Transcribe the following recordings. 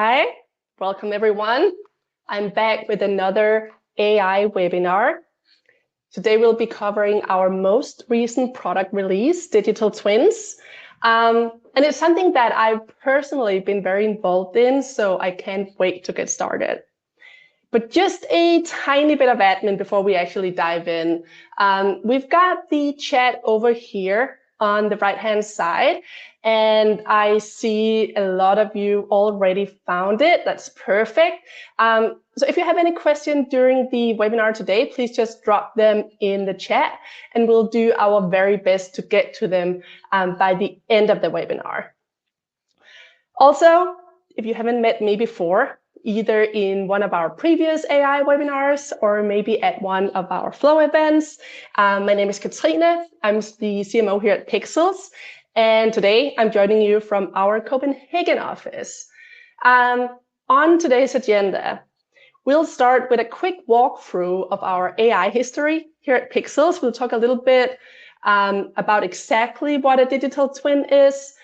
Hi, welcome everyone. I'm back with another AI webinar. Today we'll be covering our most recent product release, Digital Twins. And it's something that I've personally been very involved in, so I can't wait to get started. But just a tiny bit of admin before we actually dive in. We've got the chat over here on the right-hand side, and I see a lot of you already found it. That's perfect. So if you have any questions during the webinar today, please just drop them in the chat, and we'll do our very best to get to them by the end of the webinar. Also, if you haven't met me before, either in one of our previous AI webinars or maybe at one of our Flow events. My name is Katrine. I'm the CMO here at Pixelz. And today I'm joining you from our Copenhagen office. On today's agenda, we'll start with a quick walkthrough of our AI history here at Pixelz. We'll talk a little bit about exactly what a digital twin is,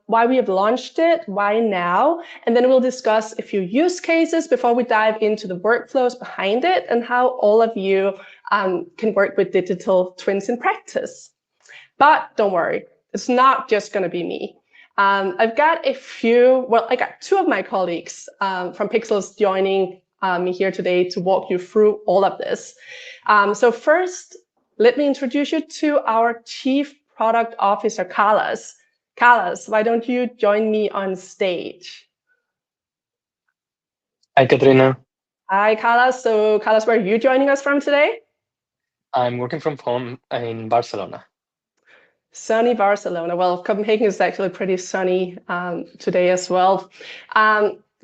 why we have launched it, why now, and then we'll discuss a few use cases before we dive into the workflows behind it and how all of you can work with digital twins in practice. But don't worry, it's not just going to be me. I've got I got two of my colleagues from Pixelz joining me here today to walk you through all of this. So first, let me introduce you to our Chief Product Officer, Carlos. Carlos, why don't you join me on stage? Hi, Katrina. Hi, Carlos. So, Carlos, where are you joining us from today? I'm working from home in Barcelona. Sunny Barcelona. Well, Copenhagen is actually pretty sunny today as well.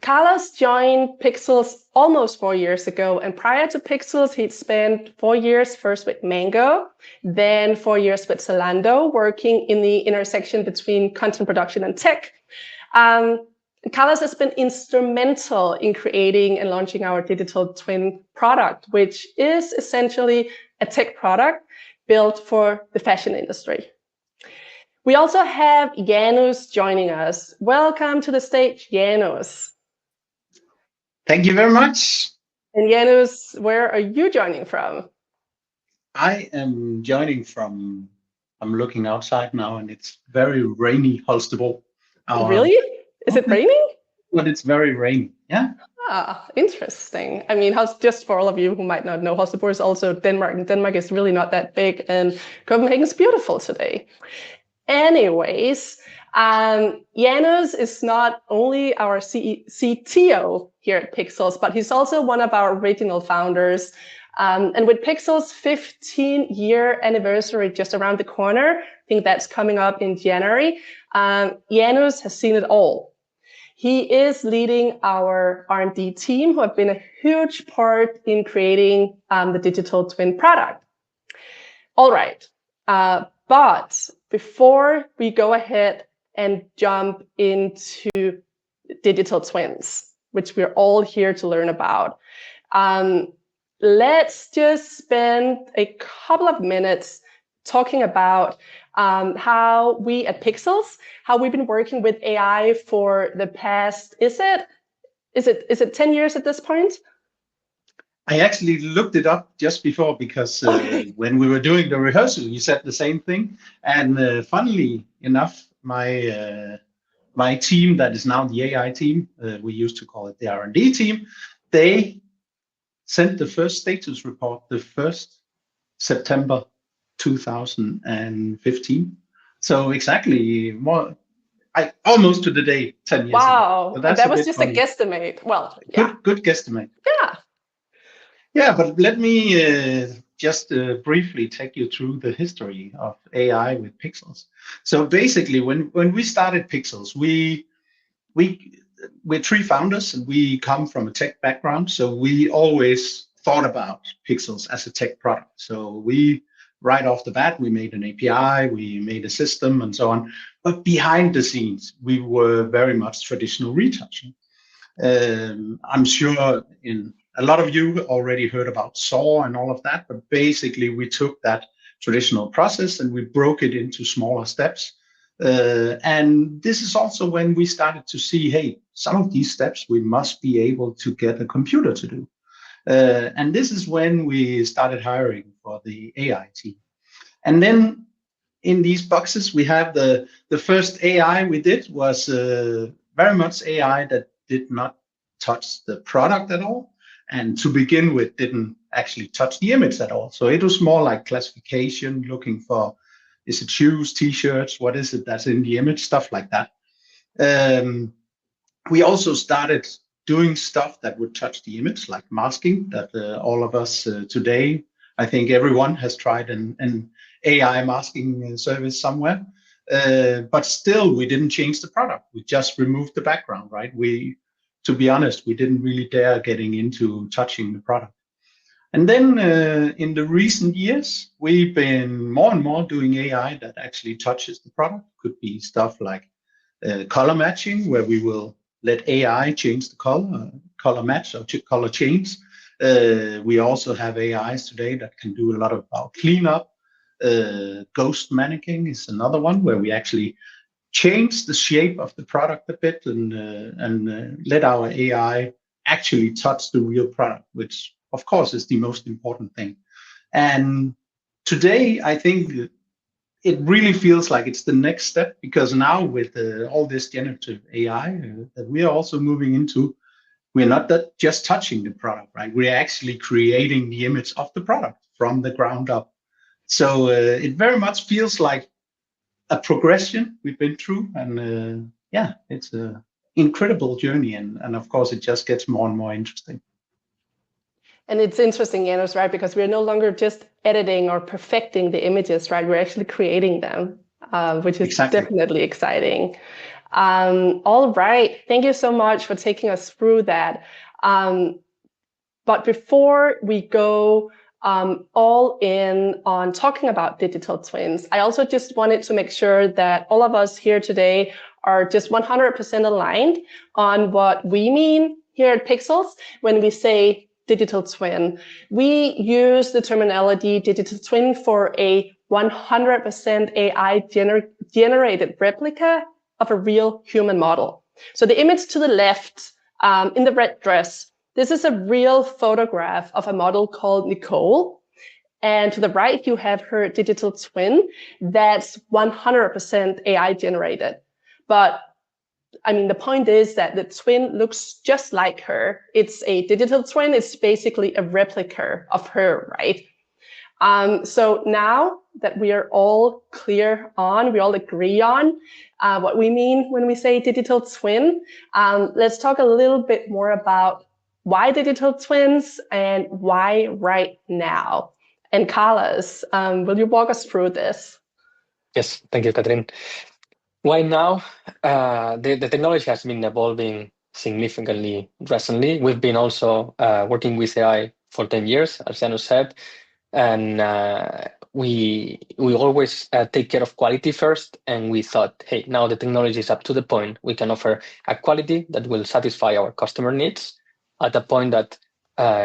Carlos joined Pixelz almost 4 years ago, and prior to Pixelz, he'd spent 4 years first with Mango, then 4 years with Zalando, working in the intersection between content production and tech. Carlos has been instrumental in creating and launching our digital twin product, which is essentially a tech product built for the fashion industry. We also have Janus joining us. Welcome to the stage, Janus. Thank you very much. And Janus, where are you joining from? I am joining from, I'm looking outside now and it's very rainy, Holstebro. Really? Is it raining? But it's very rainy, yeah. Ah, interesting. I mean, just for all of you who might not know, Holstebro is also Denmark, and Denmark is really not that big, and Copenhagen's beautiful today. Anyways, Janus is not only our CTO here at Pixelz, but he's also one of our original founders. And with Pixel's 15-year anniversary just around the corner, I think that's coming up in January, Janus has seen it all. He is leading our R&D team, who have been a huge part in creating the digital twin product. All right, but before we go ahead and jump into digital twins, which we're all here to learn about, let's just spend a couple of minutes talking about how we at Pixelz, how we've been working with AI for the past, is it 10 years at this point? I actually looked it up just before because when we were doing the rehearsal, you said the same thing. And funnily enough, my team, that is now the AI team, we used to call it the R&D team, they sent the first status report the 1st September 2015. So exactly almost to the day 10 years wow. ago. So that was just funny. A guesstimate. Well, yeah. Good guesstimate. Yeah. Yeah, but let me just briefly take you through the history of AI with Pixelz. So basically, when we started Pixelz, we're 3 founders and we come from a tech background. So we always thought about Pixelz as a tech product. So we, right off the bat, we made an API, we made a system and so on. But behind the scenes, we were very much traditional retouching. I'm sure a lot of you already heard about SAW and all of that, but basically we took that traditional process and we broke it into smaller steps And this is also when we started to see, hey, some of these steps we must be able to get a computer to do. And this is when we started hiring for the AI team. And then in these boxes, we have the first AI we did was very much AI that did not touch the product at all. And to begin with, didn't actually touch the image at all. So it was more like classification, looking for, is it shoes, t-shirts, what is it that's in the image, stuff like that. We also started doing stuff that would touch the image, like masking, that all of us today, I think everyone has tried an AI masking service somewhere. But still, we didn't change the product. We just removed the background, right? To be honest, we didn't really dare getting into touching the product. And then in the recent years, we've been more and more doing AI that actually touches the product. Could be stuff like color matching, where we will let AI change the color match or color change. We also have AIs today that can do a lot about cleanup. Ghost mannequin is another one where we actually change the shape of the product a bit and let our AI actually touch the real product, which of course is the most important thing. And today, I think it really feels like it's the next step, because now with all this generative AI that we are also moving into, we're not just touching the product, right? We're actually creating the image of the product from the ground up. So it very much feels like a progression we've been through. And yeah, it's an incredible journey. And of course, it just gets more and more interesting. And it's interesting, Janus, right? Because we're no longer just editing or perfecting the images, right? We're actually creating them, which is definitely exciting. All right. Thank you so much for taking us through that. But before we go all in on talking about digital twins, I also just wanted to make sure that all of us here today are just 100% aligned on what we mean here at Pixelz when we say digital twin. We use the terminology digital twin for a 100% AI generated replica of a real human model. So the image to the left in the red dress, this is a real photograph of a model called Nicole. And to the right, you have her digital twin that's 100% AI generated. But I mean, the point is that the twin looks just like her. It's a digital twin. It's basically a replica of her, right? So now that we are all clear on, we all agree on what we mean when we say digital twin, let's talk a little bit more about why digital twins and why right now. And Carlos, will you walk us through this? Yes, thank you, Catherine. Why now? The technology has been evolving significantly recently. We've been also working with AI for 10 years, as Janus said, and we always take care of quality first. And we thought, hey, now the technology is up to the point we can offer a quality that will satisfy our customer needs at a point that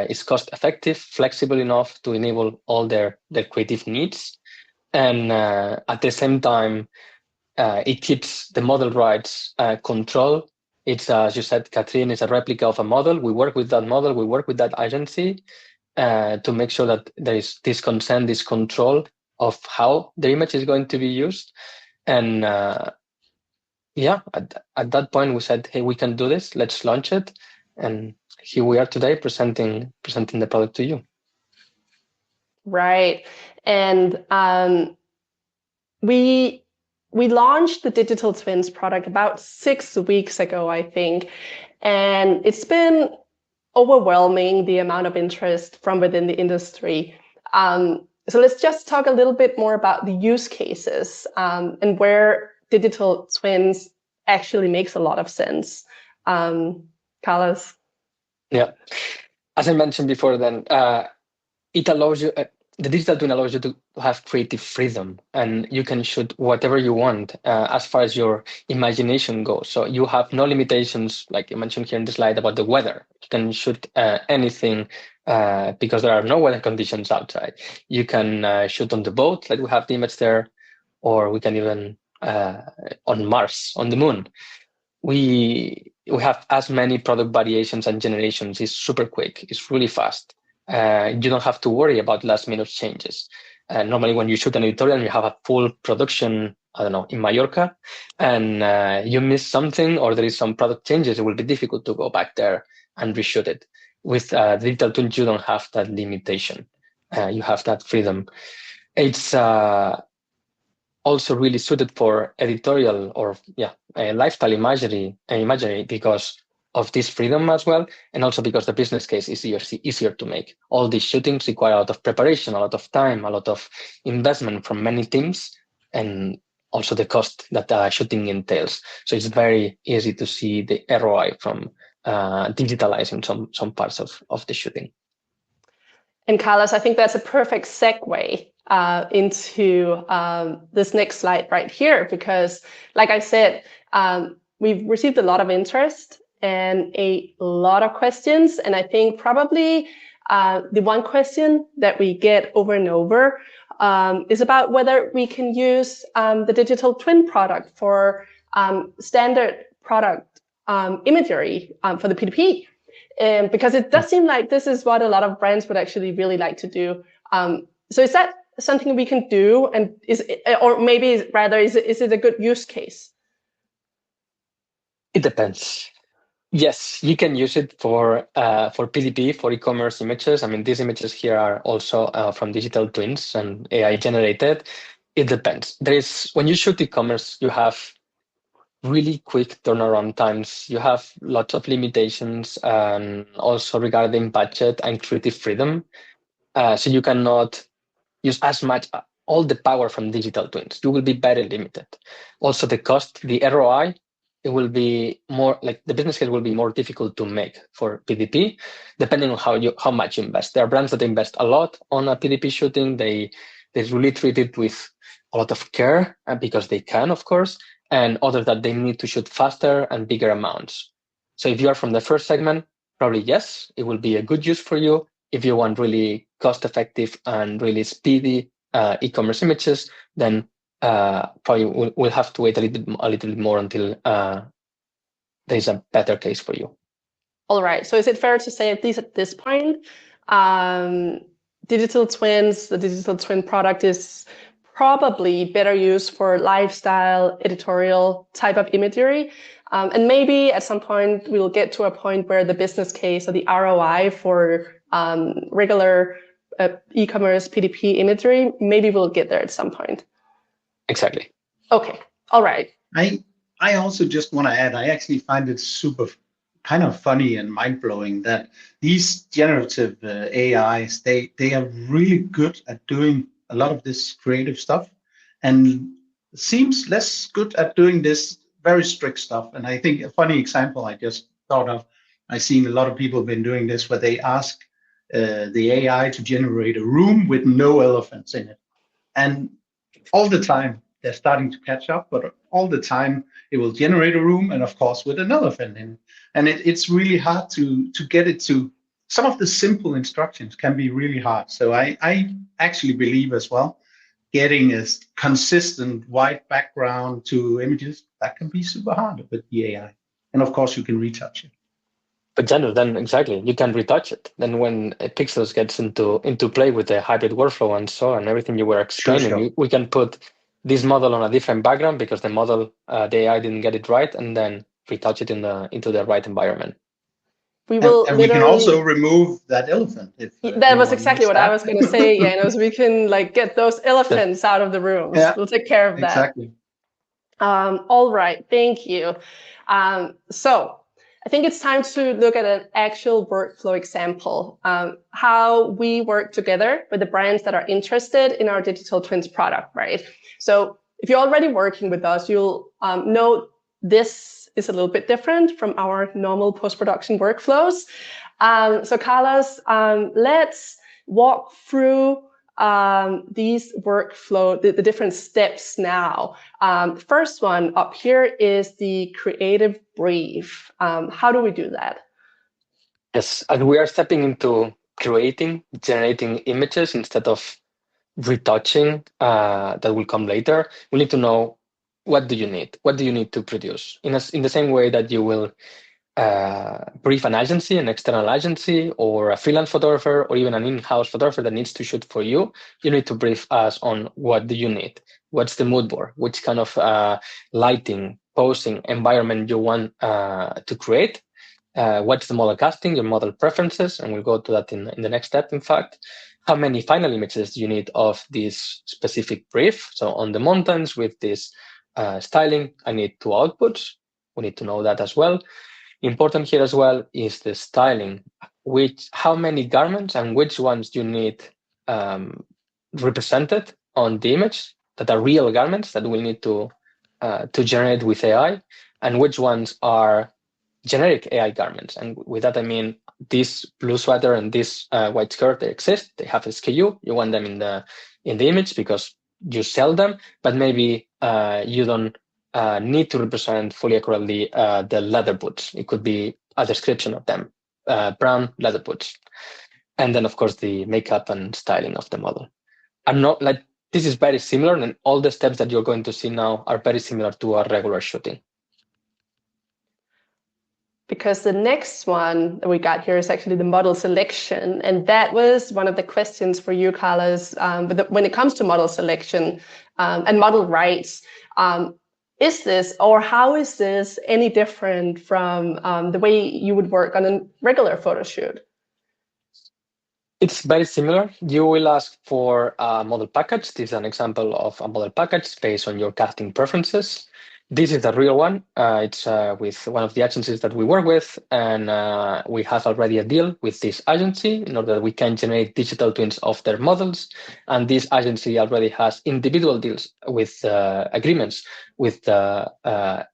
is cost effective, flexible enough to enable all their creative needs, and at the same time, it keeps the model rights control. It's, as you said, Catherine, it's a replica of a model. We work with that model, we work with that agency to make sure that there is this consent, this control of how the image is going to be used. And yeah, at that point, we said, hey, we can do this, let's launch it. And here we are today presenting the product to you. Right. And we launched the Digital Twins product about 6 weeks ago, I think, and it's been overwhelming, the amount of interest from within the industry. So let's just talk a little bit more about the use cases and where digital twins actually makes a lot of sense. Carlos? Yeah, as I mentioned before, then it allows you. The digital twin allows you to have creative freedom, and you can shoot whatever you want as far as your imagination goes. So you have no limitations, like you mentioned here in the slide about the weather. You can shoot anything because there are no weather conditions outside. You can shoot on the boat, like we have the image there, or we can even on Mars, on the moon. We have as many product variations and generations. It's super quick. It's really fast. You don't have to worry about last minute changes. Normally, when you shoot an editorial, you have a full production, I don't know, in Mallorca, and you miss something or there is some product changes, it will be difficult to go back there and reshoot it. With digital twins, you don't have that limitation. You have that freedom. It's also really suited for editorial or lifestyle imagery because of this freedom as well, and also because the business case is easier to make. All these shootings require a lot of preparation, a lot of time, a lot of investment from many teams, and also the cost that shooting entails. So it's very easy to see the ROI from digitalizing some parts of the shooting. And Carlos, I think that's a perfect segue into this next slide right here, because like I said, we've received a lot of interest and a lot of questions. And I think probably the one question that we get over and over is about whether we can use the digital twin product for standard product imagery for the PDP. Because it does seem like this is what a lot of brands would actually really like to do. So is that something we can do? And is it a good use case? It depends. Yes, you can use it for PDP, for e-commerce images. I mean, these images here are also from digital twins and AI generated. It depends. When you shoot e-commerce, you have really quick turnaround times. You have lots of limitations, also regarding budget and creative freedom. So you cannot use as much all the power from digital twins. You will be very limited. Also, the cost, the ROI, it will be more like the business case will be more difficult to make for PDP, depending on how much you invest. There are brands that invest a lot on a PDP shooting. They really treat it with a lot of care because they can, of course, and others that they need to shoot faster and bigger amounts. So if you are from the first segment, probably yes, it will be a good use for you. If you want really cost-effective and really speedy e-commerce images, then probably we'll have to wait a little bit more until there's a better case for you. All right. So is it fair to say, at least at this point, digital twins, the digital twin product is probably better used for lifestyle, editorial type of imagery. And maybe at some point we will get to a point where the business case or the ROI for regular e-commerce PDP imagery, maybe we'll get there at some point. Exactly. Okay. All right. I also just want to add, I actually find it super kind of funny and mind-blowing that these generative AIs, they are really good at doing a lot of this creative stuff and seems less good at doing this very strict stuff. And I think a funny example I just thought of, I've seen a lot of people have been doing this where they ask the AI to generate a room with no elephants in it. And all the time they're starting to catch up, but all the time it will generate a room, and of course with an elephant in it. And it's really hard to get it to, some of the simple instructions can be really hard. So I actually believe as well, getting a consistent white background to images, that can be super hard with the AI. And of course you can retouch it. But then exactly, you can retouch it. Then when Pixelz gets into play with the hybrid workflow and so on, everything you were explaining, Sure. we can put this model on a different background because the model, the AI didn't get it right, and then retouch it into the right environment. We will and we can also remove that elephant. That was exactly what I was going to say, Janos. We can get those elephants out of the rooms. Yeah, we'll take care of that. Exactly. All right, thank you. So I think it's time to look at an actual workflow example, how we work together with the brands that are interested in our digital twins product, right? So if you're already working with us, you'll know this is a little bit different from our normal post-production workflows. So Carlos, let's walk through these workflow, the different steps now. First one up here is the creative brief. How do we do that? Yes, and we are stepping into generating images instead of retouching that will come later. We need to know what do you need? What do you need to produce? In the same way that you will brief an agency, an external agency, or a freelance photographer, or even an in-house photographer that needs to shoot for you, you need to brief us on what do you need? What's the mood board? Which kind of lighting, posing, environment you want to create? What's the model casting, your model preferences? And we'll go to that in the next step, in fact. How many final images do you need of this specific brief? So on the mountains with this styling, I need 2 outputs. We need to know that as well. Important here as well is the styling, how many garments and which ones you need represented on the image that are real garments that we need to generate with AI, and which ones are generic AI garments. And with that, I mean this blue sweater and this white skirt, they exist, they have a SKU, you want them in the image because you sell them, but maybe you don't need to represent fully accurately the leather boots. It could be a description of them, brown leather boots. And then, of course, the makeup and styling of the model. I'm not like, this is very similar, and all the steps that you're going to see now are very similar to a regular shooting. Because the next one that we got here is actually the model selection. And that was one of the questions for you, Carlos. But when it comes to model selection and model rights, is this, or how is this any different from the way you would work on a regular photo shoot? It's very similar. You will ask for a model package. This is an example of a model package based on your casting preferences. This is the real one. It's with one of the agencies that we work with, and we have already a deal with this agency in order that we can generate digital twins of their models. And this agency already has individual deals with agreements with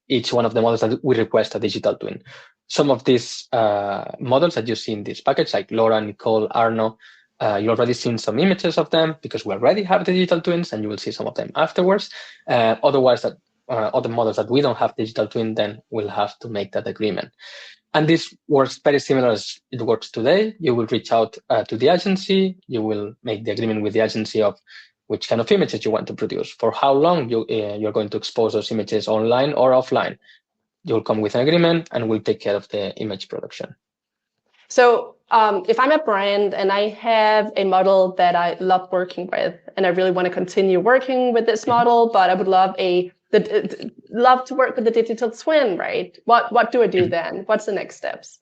each one of the models that we request a digital twin. Some of these models that you see in this package, like Laura, Nicole, Arno, you already seen some images of them because we already have the digital twins, and you will see some of them afterwards. Otherwise, other models that we don't have digital twin, then we'll have to make that agreement. And this works very similar as it works today. You will reach out to the agency. You will make the agreement with the agency of which kind of images you want to produce, for how long you're going to expose those images online or offline. You'll come with an agreement, and we'll take care of the image production. So if I'm a brand and I have a model that I love working with, and I really want to continue working with this model, but I would love to work with the digital twin, right? What do I do then? What's the next steps?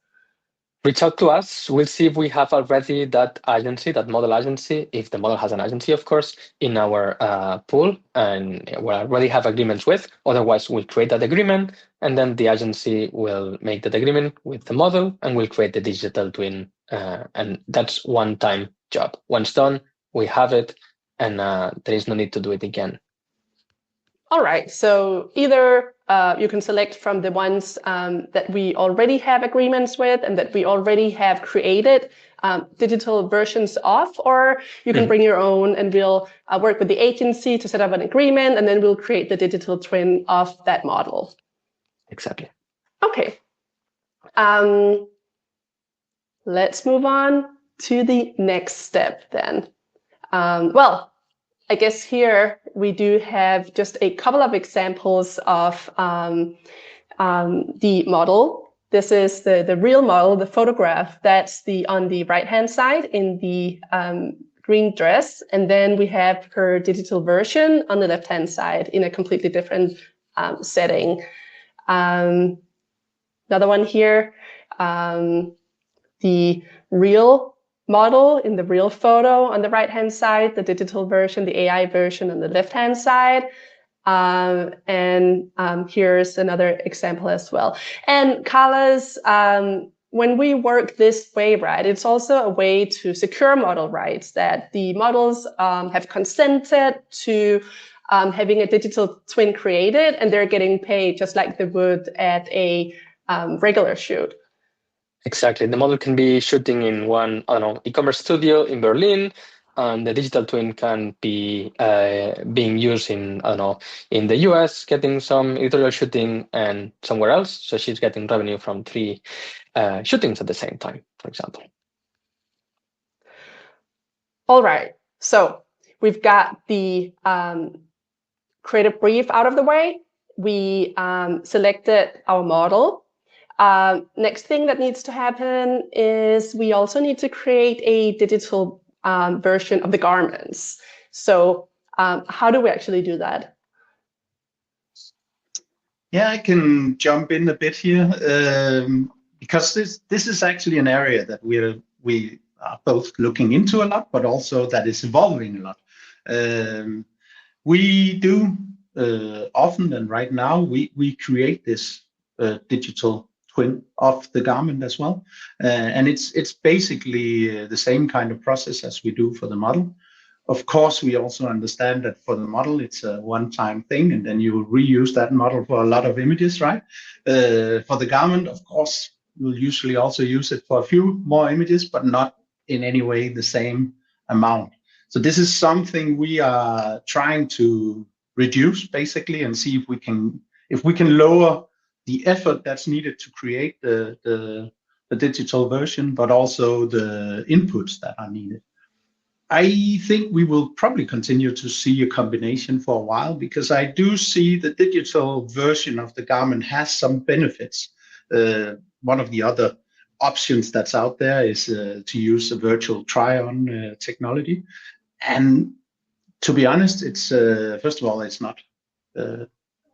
Reach out to us. We'll see if we have already that agency, that model agency, if the model has an agency, of course, in our pool, and we already have agreements with. Otherwise, we'll create that agreement, and then the agency will make that agreement with the model, and we'll create the digital twin. And that's one-time job. Once done, we have it, and there is no need to do it again. All right, so either you can select from the ones that we already have agreements with and that we already have created digital versions of, or you can bring your own, and we'll work with the agency to set up an agreement, and then we'll create the digital twin of that model. Exactly. Okay. Let's move on to the next step then. Well, I guess here we do have just a couple of examples of the model. This is the real model, the photograph. That's on the right-hand side in the green dress. And then we have her digital version on the left-hand side in a completely different setting. Another one here, the real model in the real photo on the right-hand side, the digital version, the AI version on the left-hand side. And here's another example as well. And Carlos, when we work this way, right, it's also a way to secure model rights, that the models have consented to having a digital twin created, and they're getting paid just like they would at a regular shoot. Exactly. The model can be shooting in one, I don't know, e-commerce studio in Berlin, and the digital twin can be being used in, I don't know, in the US, getting some editorial shooting, and somewhere else. So she's getting revenue from 3 shootings at the same time, for example. All right. So we've got the creative brief out of the way. we selected our model. Next thing that needs to happen is we also need to create a digital version of the garments. So how do we actually do that? Yeah, I can jump in a bit here because this is actually an area that we are both looking into a lot, but also that is evolving a lot. We do often, and right now we create this digital twin of the garment as well, and it's basically the same kind of process as we do for the model. Of course, we also understand that for the model, it's a one-time thing, and then you will reuse that model for a lot of images, right? For the garment, of course, you'll usually also use it for a few more images, but not in any way the same amount. So this is something we are trying to reduce, basically, and see if we can lower the effort that's needed to create the digital version, but also the inputs that are needed. I think we will probably continue to see a combination for a while, because I do see the digital version of the garment has some benefits. One of the other options that's out there is to use a virtual try-on technology. And to be honest, it's first of all, it's not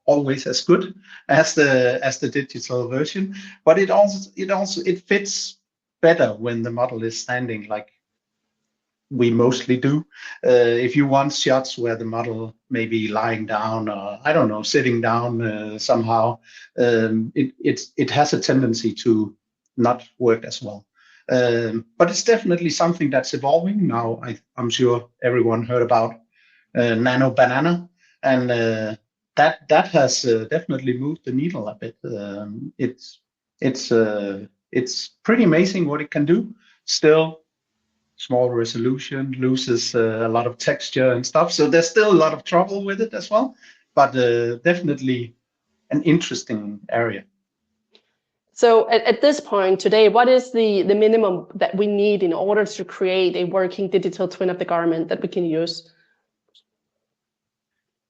always as good as the digital version, but it fits better when the model is standing like we mostly do. If you want shots where the model may be lying down, or I don't know, sitting down somehow, it has a tendency to not work as well. But it's definitely something that's evolving now. I'm sure everyone heard about Nano Banana, and that has definitely moved the needle a bit. It's pretty amazing what it can do. Still, small resolution, loses a lot of texture and stuff. So there's still a lot of trouble with it as well, but definitely an interesting area. So at this point today, what is the minimum that we need in order to create a working digital twin of the garment that we can use?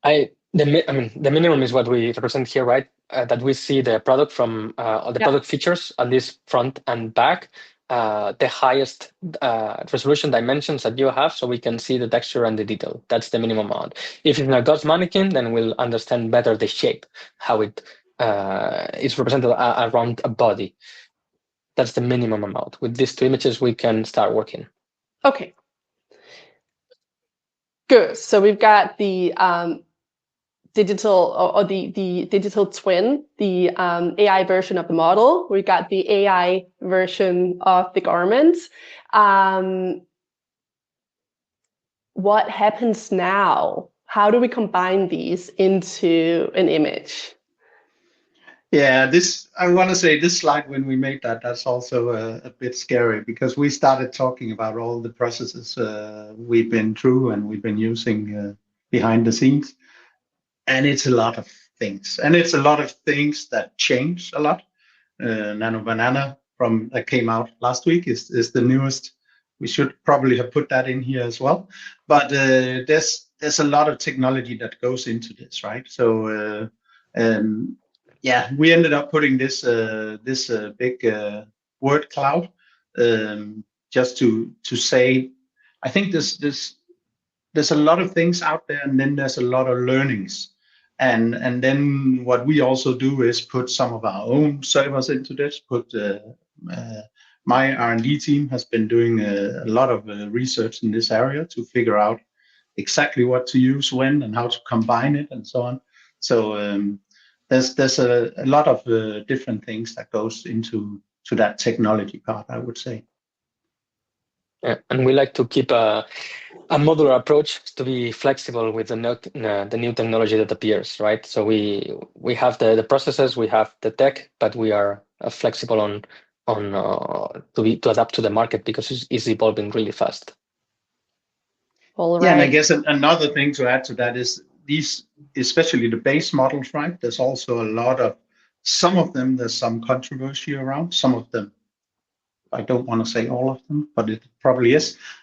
The minimum is what we represent here, right? That we see the product from the product features on this front and back, the highest resolution dimensions that you have, so we can see the texture and the detail. That's the minimum amount. If it's a God's mannequin, then we'll understand better the shape, how it is represented around a body. That's the minimum amount. With these two images, we can start working. Okay. Good. So we've got the digital or the digital twin, the AI version of the model. We got the AI version of the garment. What happens now? How do we combine these into an image? Yeah, I want to say this slide, when we made that's also a bit scary, because we started talking about all the processes we've been through and we've been using behind the scenes. And it's a lot of things. And it's a lot of things that change a lot. Nano Banana that came out last week is the newest. We should probably have put that in here as well. But there's a lot of technology that goes into this, right? So yeah, we ended up putting this big word cloud just to say, I think there's a lot of things out there, and then there's a lot of learnings. And then what we also do is put some of our own servers into this. My R&D team has been doing a lot of research in this area to figure out exactly what to use when and how to combine it and so on. So there's a lot of different things that goes into that technology part, I would say. Yeah, and we like to keep a modular approach to be flexible with the new technology that appears, right? So we have the processes, we have the tech, but we are flexible to adapt to the market, because it's evolving really fast. All right. Yeah, and I guess another thing to add to that is these, especially the base models, right? There's also a lot of, some of them, there's some controversy around. Some of them, I don't want to say all of them, but it probably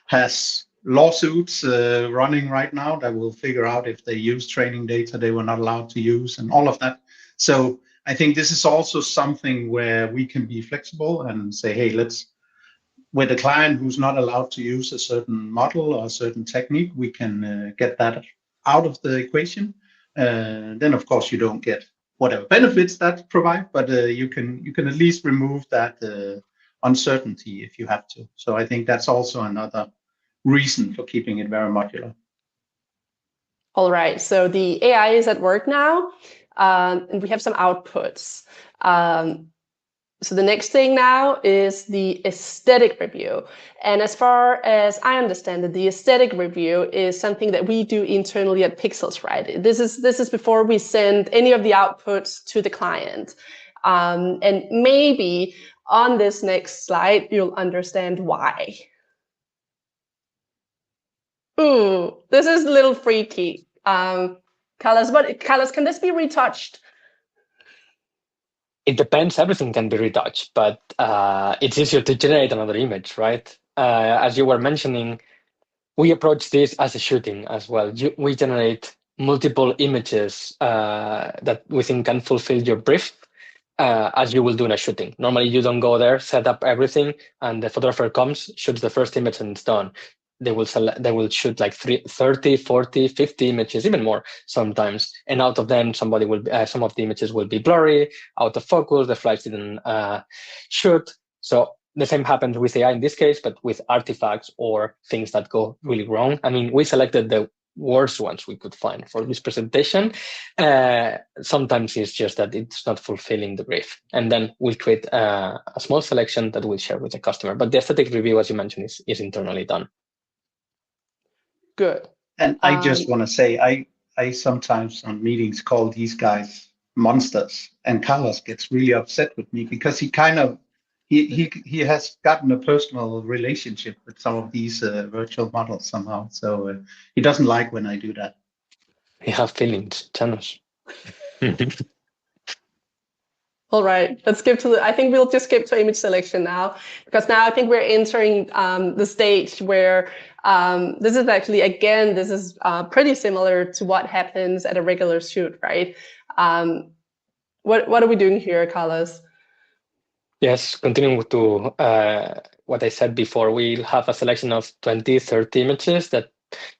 has lawsuits running right now that will figure out if they use training data they were not allowed to use and all of that. So I think this is also something where we can be flexible and say, hey, with a client who's not allowed to use a certain model or a certain technique, we can get that out of the equation. Then of course you don't get whatever benefits that provide, but you can at least remove that uncertainty if you have to. So I think that's also another reason for keeping it very modular. All right, so the AI is at work now, and we have some outputs. So the next thing now is the aesthetic review. And as far as I understand it, the aesthetic review is something that we do internally at Pixelz, right? This is before we send any of the outputs to the client. And maybe on this next slide, you'll understand why. Ooh, this is a little freaky. Carlos, can this be retouched? It depends. Everything can be retouched, but it's easier to generate another image, right? As you were mentioning, we approach this as a shooting as well. We generate multiple images that we think can fulfill your brief, as you will do in a shooting. Normally, you don't go there, set up everything, and the photographer comes, shoots the first image, and it's done. They will shoot like 30, 40, 50 images, even more sometimes. And out of them, some of the images will be blurry, out of focus, the flash didn't shoot. So the same happens with AI in this case, but with artifacts or things that go really wrong. I mean, we selected the worst ones we could find for this presentation. Sometimes it's just that it's not fulfilling the brief. And then we'll create a small selection that we'll share with the customer. But the aesthetic review, as you mentioned, is internally done. Good. And I just want to say, I sometimes on meetings call these guys monsters, and Carlos gets really upset with me because he has gotten a personal relationship with some of these virtual models somehow. So he doesn't like when I do that. You have feelings, Janos. All right, let's skip to I think we'll just skip to image selection now, because now I think we're entering the stage where this is actually, again, this is pretty similar to what happens at a regular shoot, right? What are we doing here, Carlos? Yes, continuing to what I said before, we'll have a selection of 20, 30 images that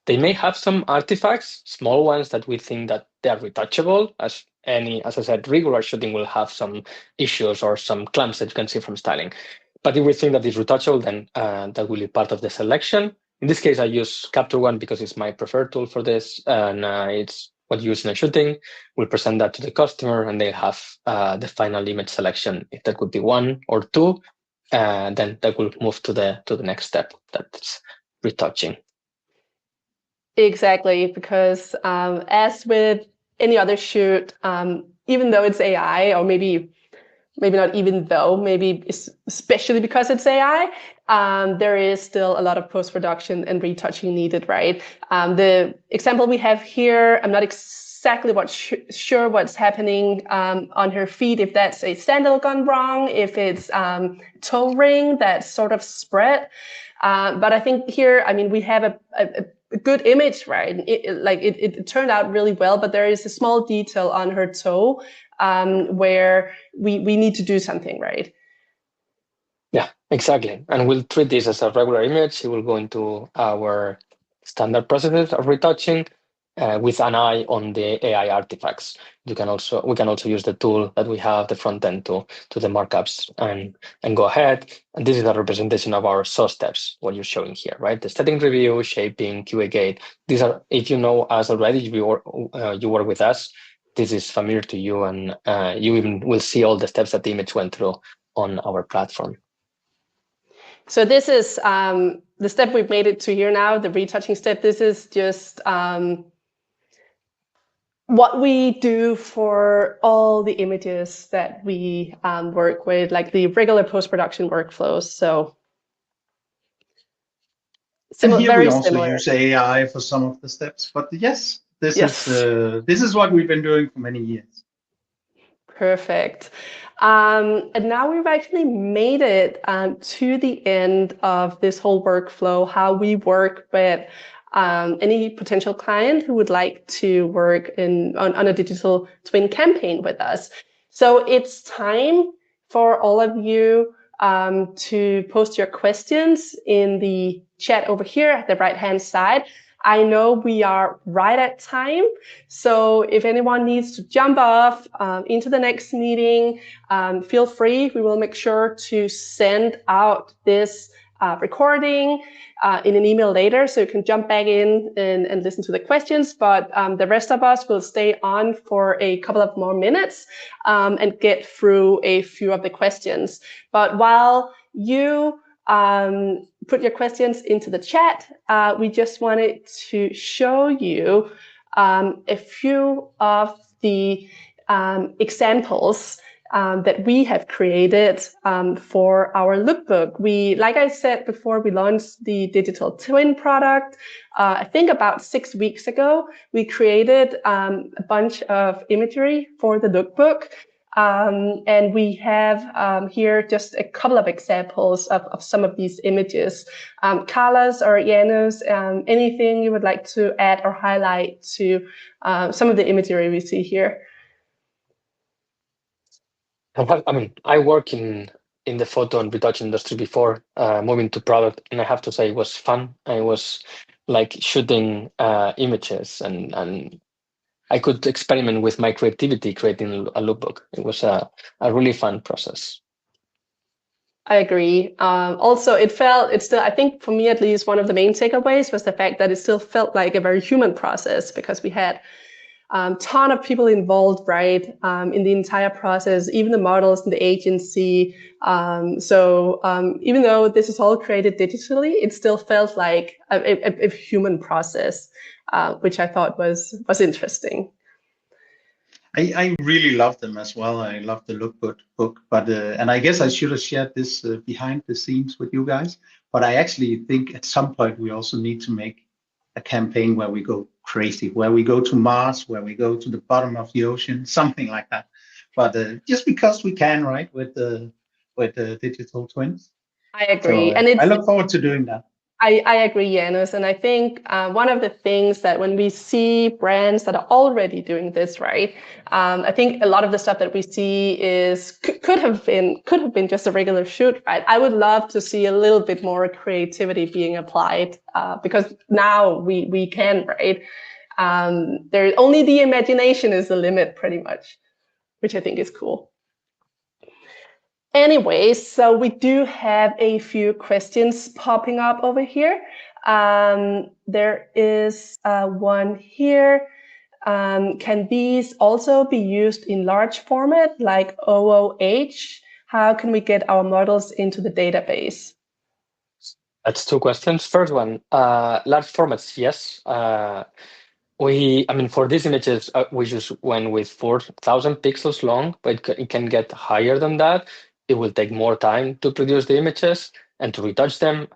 they may have some artifacts, small ones that we think that they are retouchable. As I said, regular shooting will have some issues or some clumps that you can see from styling. But if we think that it's retouchable, then that will be part of the selection. In this case, I use Capture One because it's my preferred tool for this, and it's what you use in a shooting. We'll present that to the customer, and they'll have the final image selection. If that could be 1 or 2, then that will move to the next step. That's retouching. Exactly, because as with any other shoot, even though it's AI, or maybe not even though, maybe especially because it's AI, there is still a lot of post-production and retouching needed, right? The example we have here, I'm not exactly sure what's happening on her feet, if that's a sandal gone wrong, if it's toe ring that's sort of spread. But I think here, I mean, we have a good image, right? It turned out really well, but there is a small detail on her toe where we need to do something, right? Yeah, exactly. And we'll treat this as a regular image. It will go into our standard processes of retouching with an eye on the AI artifacts. We can also use the tool that we have, the front end, to the markups and go ahead. And this is a representation of our SOS steps, what you're showing here, right? The setting review, shaping, QA gate. These are, if you know us already, you work with us, this is familiar to you, and you even will see all the steps that the image went through on our platform. So this is the step we've made it to here now, the retouching step. This is just what we do for all the images that we work with, like the regular post-production workflows. So and here very we also similar. use AI for some of the steps, but yes, this is what we've been doing for many years. Perfect. And now we've actually made it to the end of this whole workflow, how we work with any potential client who would like to work on a digital twin campaign with us. So it's time for all of you to post your questions in the chat over here at the right-hand side. I know we are right at time, so if anyone needs to jump off into the next meeting, feel free. We will make sure to send out this recording in an email later, so you can jump back in and listen to the questions. But the rest of us will stay on for a couple of more minutes and get through a few of the questions. But while you put your questions into the chat, we just wanted to show you a few of the examples that we have created for our lookbook. Like I said before, we launched the digital twin product. I think about 6 weeks ago, we created a bunch of imagery for the lookbook. And we have here just a couple of examples of some of these images. Carlos or Janos, anything you would like to add or highlight to some of the imagery we see here? I work in the photo and retouch industry before moving to product, and I have to say it was fun. I was like shooting images, and I could experiment with my creativity creating a lookbook. It was a really fun process. I agree. Also, it's still, I think for me at least, one of the main takeaways was the fact that it still felt like a very human process, because we had a ton of people involved, right, in the entire process, even the models and the agency. So even though this is all created digitally, it still felt like a human process, which I thought was interesting. I really love them as well. I love the lookbook, but and I guess I should have shared this behind the scenes with you guys. But I actually think at some point we also need to make a campaign where we go crazy, where we go to Mars, where we go to the bottom of the ocean, something like that. But just because we can, right, with the digital twins. I agree, so, and I look forward to doing that. I agree, Janos, and I think one of the things that when we see brands that are already doing this, right, I think a lot of the stuff that we see could have been just a regular shoot, right? I would love to see a little bit more creativity being applied because now we can, right? There only the imagination is the limit, pretty much, which I think is cool. Anyways, so we do have a few questions popping up over here. There is one here. Can these also be used in large format like OOH? How can we get our models into the database? That's two questions. First one, large formats, yes. For these images, we just went with 4,000 pixels long, but it can get higher than that. It will take more time to produce the images and to retouch them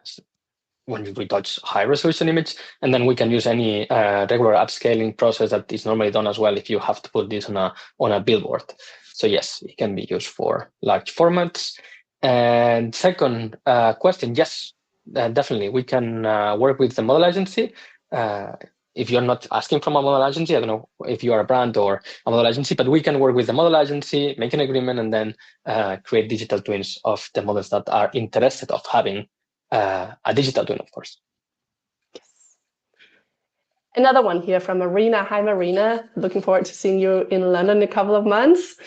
when you retouch high resolution image. And then we can use any regular upscaling process that is normally done as well if you have to put this on a billboard. So yes, it can be used for large formats. And second question, yes, definitely. We can work with the model agency. If you're not asking from a model agency, I don't know if you are a brand or a model agency, but we can work with the model agency, make an agreement, and then create digital twins of the models that are interested of having a digital twin, of course. Yes. Another one here from Marina. Hi, Marina. Looking forward to seeing you in London in a couple of months.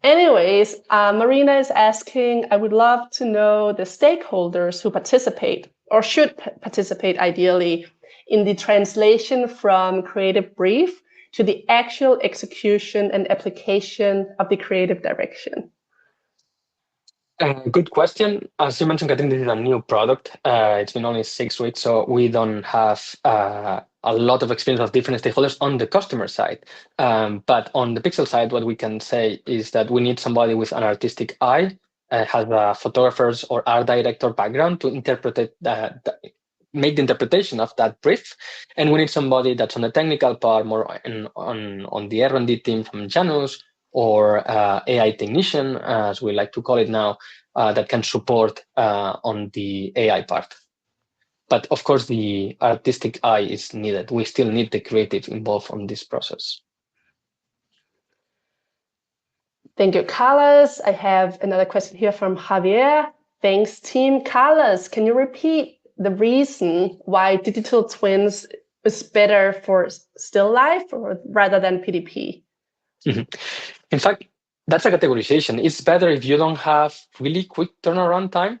Anyways, Marina is asking, I would love to know the stakeholders who participate or should participate ideally in the translation from creative brief to the actual execution and application of the creative direction. Good question. As you mentioned, Katrin, this is a new product. It's been only 6 weeks, so we don't have a lot of experience of different stakeholders on the customer side. But on the Pixel side, what we can say is that we need somebody with an artistic eye, has a photographer's or art director background to make the interpretation of that brief. And we need somebody that's on the technical part, more on the R&D team from Janus, or AI technician, as we like to call it now, that can support on the AI part. But of course, the artistic eye is needed. We still need the creative involved on this process. Thank you, Carlos. I have another question here from Javier. Thanks, team. Carlos, can you repeat the reason why digital twins is better for still life or rather than PDP? In fact, that's a categorization. It's better if you don't have really quick turnaround time.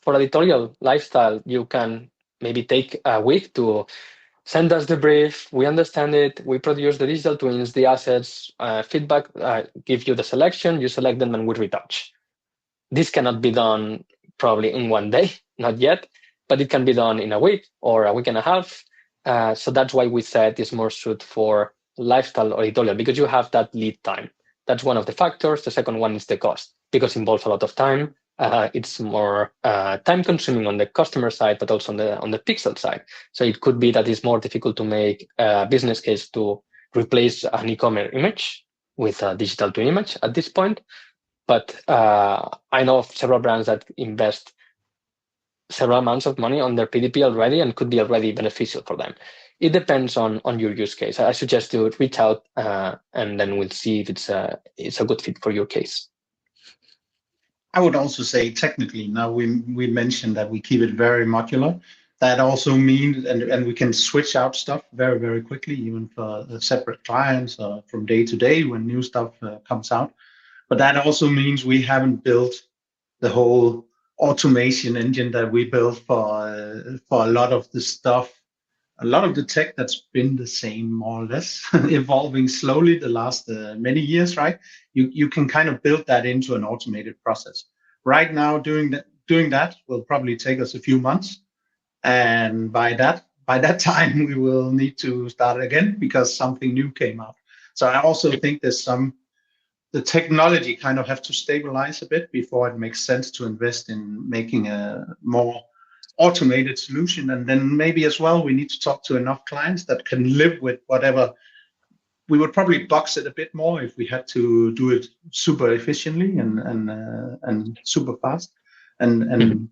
For editorial lifestyle, you can maybe take a week to send us the brief, we understand it, we produce the digital twins, the assets, feedback, give you the selection, you select them, and we retouch. This cannot be done probably in one day, not yet, but it can be done in a week or a week and a half. So that's why we said it's more suited for lifestyle or editorial, because you have that lead time. That's one of the factors. The second one is the cost, because it involves a lot of time. It's more time consuming on the customer side, but also on the Pixel side. So it could be that it's more difficult to make a business case to replace an e-commerce image with a digital twin image at this point. But I know of several brands that invest several amounts of money on their PDP already and could be already beneficial for them. It depends on your use case. I suggest you reach out and then we'll see if it's a good fit for your case. I would also say technically, now we mentioned that we keep it very modular. That also means, and we can switch out stuff very, very quickly, even for separate clients from day to day when new stuff comes out. But that also means we haven't built the whole automation engine that we built for a lot of the stuff, a lot of the tech that's been the same, more or less, evolving slowly the last many years, right? You can kind of build that into an automated process. Right now, doing that will probably take us a few months, and by that time we will need to start again because something new came out. So I also think the technology kind of have to stabilize a bit before it makes sense to invest in making a more automated solution. And then maybe as well, we need to talk to enough clients that can live with whatever. We would probably box it a bit more if we had to do it super efficiently and super fast. And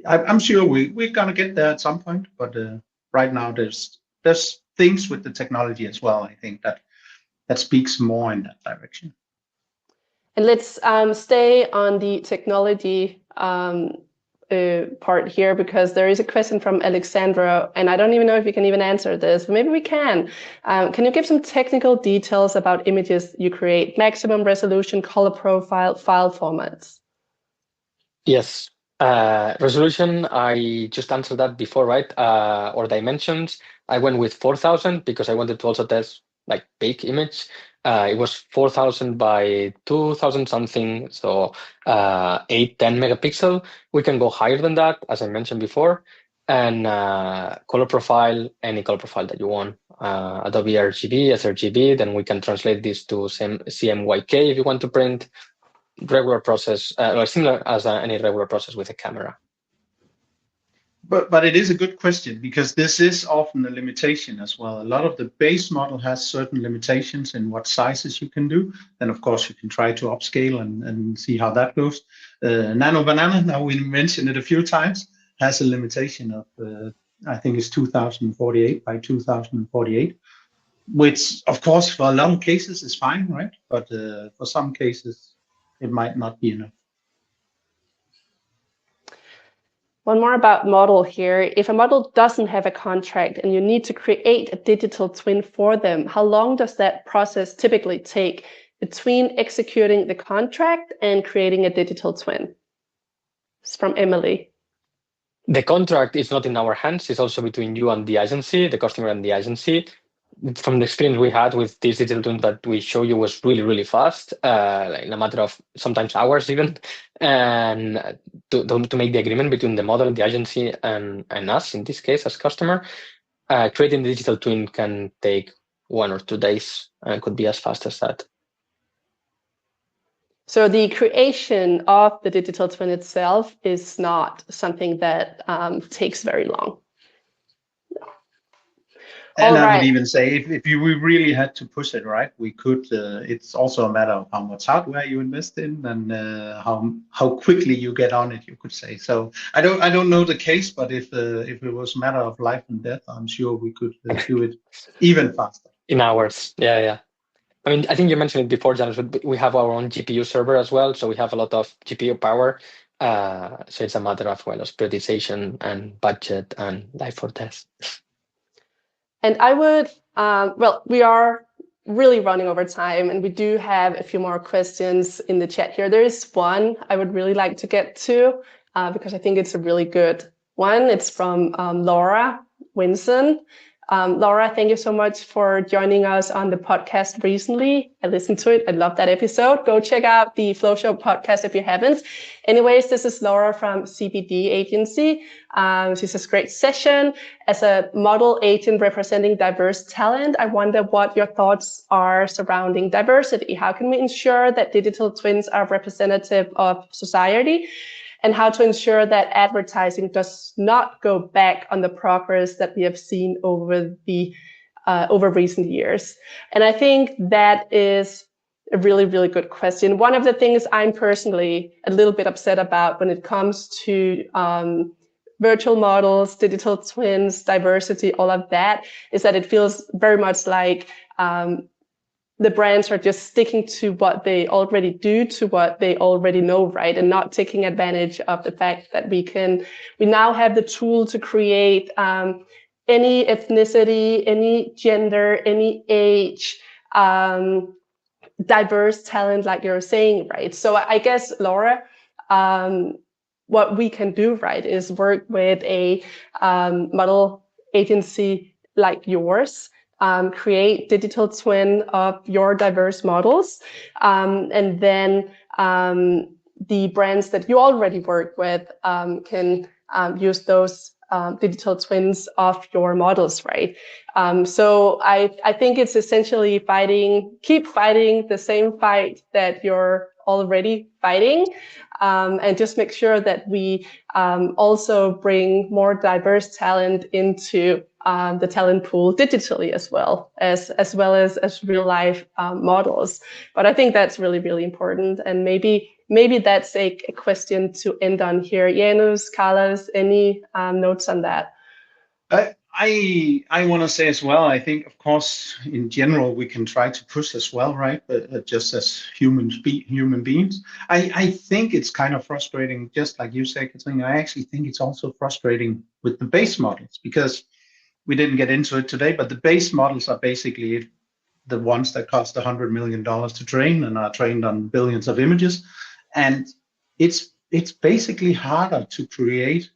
I'm sure we're gonna get there at some point. But right now, there's things with the technology as well, I think, that speaks more in that direction. And let's stay on the technology part here, because there is a question from Alexandra, and I don't even know if you can even answer this, but maybe we can. Can you give some technical details about images you create, maximum resolution, color profile, file formats? Yes. Resolution, I just answered that before, right? Or dimensions. I went with 4,000 because I wanted to also test like big image. It was 4,000 by 2,000 something, so 8-10 megapixel. We can go higher than that, as I mentioned before. And color profile, any color profile that you want. Adobe RGB, sRGB, then we can translate this to CMYK if you want to print. Regular process, or similar as any regular process with a camera. But it is a good question, because this is often a limitation as well. A lot of the base model has certain limitations in what sizes you can do. Then, of course, you can try to upscale and see how that goes. Nano Banana, now we mentioned it a few times, has a limitation of, I think it's 2048 by 2048, which, of course, for a lot of cases is fine, right? But for some cases, it might not be enough. One more about model here. If a model doesn't have a contract and you need to create a digital twin for them, how long does that process typically take between executing the contract and creating a digital twin? It's from Emily. The contract is not in our hands. It's also between you and the agency, the customer and the agency. From the experience we had with this digital twin that we show you was really, really fast, like in a matter of sometimes hours even. And to make the agreement between the model, the agency, and us, in this case, as customer, creating the digital twin can take 1 or 2 days and could be as fast as that. So the creation of the digital twin itself is not something that takes very long. And All I would right. even say we really had to push it, right, we could. It's also a matter of how much hardware you invest in and how quickly you get on it, you could say. So I don't know the case, but if it was a matter of life and death, I'm sure we could do it even faster. In hours. Yeah. I mean, I think you mentioned it before, Janus, but we have our own GPU server as well, so we have a lot of GPU power. So it's a matter of, well, prioritization and budget and life for test. And I would, well, we are really running over time, and we do have a few more questions in the chat here. There is one I would really like to get to because I think it's a really good one. It's from Laura Winson. Laura, thank you so much for joining us on the podcast recently. I listened to it. I love that episode. Go check out the Flow Show podcast if you haven't. Anyways, this is Laura from CBD Agency. She says, great session. As a model agent representing diverse talent, I wonder what your thoughts are surrounding diversity. How can we ensure that digital twins are representative of society? And how to ensure that advertising does not go back on the progress that we have seen over recent years. And I think that is a really, really good question. One of the things I'm personally a little bit upset about when it comes to virtual models, digital twins, diversity, all of that, is that it feels very much like the brands are just sticking to what they already do, to what they already know, right? And not taking advantage of the fact that we now have the tool to create any ethnicity, any gender, any age, diverse talent, like you're saying, right? So I guess, Laura, what we can do, right, is work with a model agency like yours, create digital twin of your diverse models, and then the brands that you already work with can use those digital twins of your models, right? So I think it's essentially keep fighting the same fight that you're already fighting, and just make sure that we also bring more diverse talent into the talent pool digitally as well as real life models. But I think that's really, really important. And maybe that's a question to end on here. Janus, Carlos, any notes on that? I want to say as well, I think, of course, in general, we can try to push as well, right? But just as human beings, I think it's kind of frustrating, just like you said, Katrina. I actually think it's also frustrating with the base models, because we didn't get into it today, but the base models are basically the ones that cost $100 million to train and are trained on billions of images. And it's basically harder to create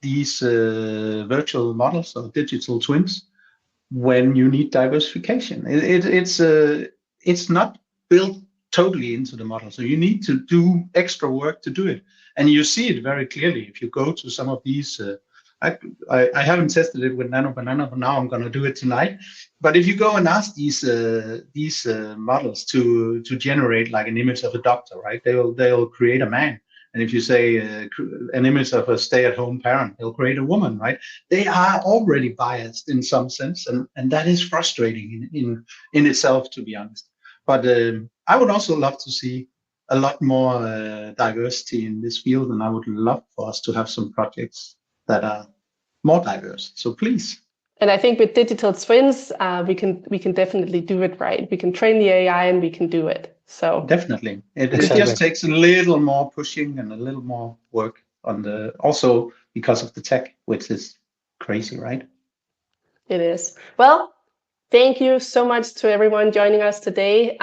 these virtual models or digital twins when you need diversification. It's not built totally into the model, so you need to do extra work to do it. And you see it very clearly if you go to some of these. I haven't tested it with Nano Banana, but now I'm going to do it tonight. But if you go and ask these models to generate like an image of a doctor, right? They'll create a man. And if you say an image of a stay-at-home parent, they'll create a woman, right? They are already biased in some sense, and that is frustrating in itself, to be honest. But I would also love to see a lot more diversity in this field, and I would love for us to have some projects that are more diverse. So please. And I think with digital twins, we can definitely do it right. We can train the AI and we can do it. So definitely, it just takes a little more pushing and a little more work on also because of the tech, which is crazy, right? It is. Well, thank you so much to everyone joining us today.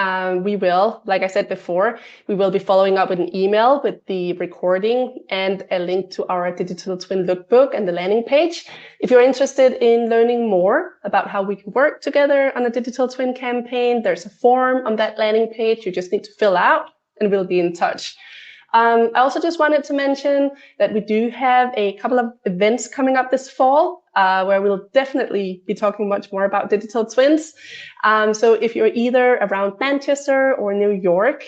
We will, like I said before, we will be following up with an email with the recording and a link to our digital twin lookbook and the landing page. If you're interested in learning more about how we can work together on a digital twin campaign, there's a form on that landing page you just need to fill out, and we'll be in touch. I also just wanted to mention that we do have a couple of events coming up this fall, where we'll definitely be talking much more about digital twins. So if you're either around Manchester or New York,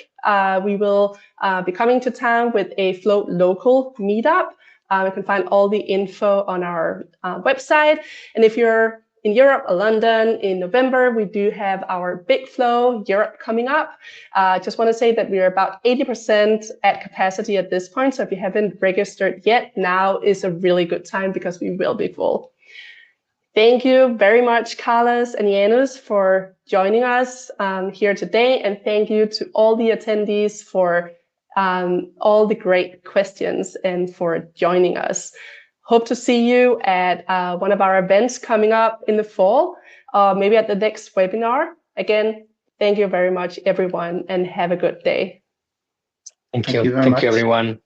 we will be coming to town with a Float Local meetup. You can find all the info on our website. And if you're in Europe or London in November, we do have our Big Flow Europe coming up. Just want to say that we're about 80% at capacity at this point. So if you haven't registered yet, now is a really good time because we will be full. Thank you very much, Carlos and Janus, for joining us here today. And thank you to all the attendees for all the great questions and for joining us. Hope to see you at one of our events coming up in the fall, maybe at the next webinar. Again, thank you very much, everyone, and have a good day. Thank you. Very Thank much. you, everyone.